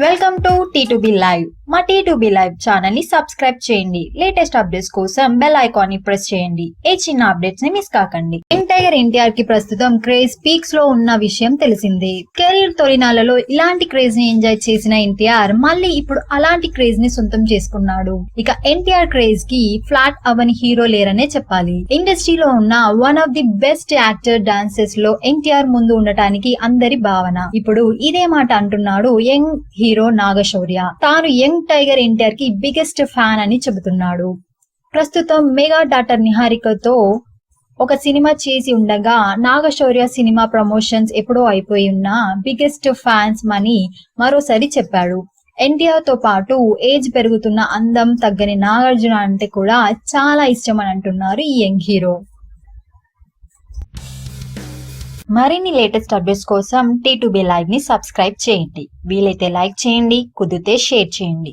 Welcome to T two B live. మా T two B live channel ని subscribe చేయండి. లేటెస్ట్ అప్డేట్స్ కోసం బెల్ ఐకాన్ ని ప్రెస్ చేయండి. ఏ చిన్న అప్డేట్స్ ని మిస్ కాకండి. యంగ్ టైగర్ ఎన్టీఆర్ కి ప్రస్తుతం క్రేజ్ పీక్స్ లో ఉన్న విషయం తెలిసిందే. కెరీర్ తొలినాళ్లలో ఇలాంటి క్రేజ్ ని ఎంజాయ్ చేసిన ఎన్టీఆర్ మళ్ళీ ఇప్పుడు అలాంటి క్రేజ్ ని సొంతం చేసుకున్నాడు. ఇక ఎన్టీఆర్ క్రేజ్ కి ఫ్లాట్ అవని హీరో లేరనే చెప్పాలి. ఇండస్ట్రీలో ఉన్న one of the best actor dances లో ఎన్టీఆర్ ముందు ఉండటానికి అందరి భావన. ఇప్పుడు ఇదే మాట అంటున్నాడు యంగ్ హీరో నాగశౌర్య. తాను యంగ్ టైగర్ ఎన్టీఆర్ కి బిగ్గెస్ట్ ఫ్యాన్ అని చెబుతున్నాడు. ప్రస్తుతం మెగా డాటర్ నిహారికతో ఒక సినిమా చేసి ఉండగా నాగశౌర్య సినిమా ప్రమోషన్స్ ఎప్పుడో అయిపోయి ఉన్న బిగ్గెస్ట్ ఫ్యాన్స్ అని మరోసారి చెప్పాడు. ఎన్టీఆర్ తో పాటు ఏజ్ పెరుగుతున్న అందం తగ్గని నాగార్జున అంటే కూడా చాలా ఇష్టం అని అంటున్నారు ఈ యంగ్ హీరో. మరిన్ని లేటెస్ట్ అప్డేట్స్ కోసం టీ2బీ లైవ్ ని సబ్స్క్రైబ్ చేయండి. వీలైతే లైక్ చేయండి, కుదిరితే షేర్ చేయండి.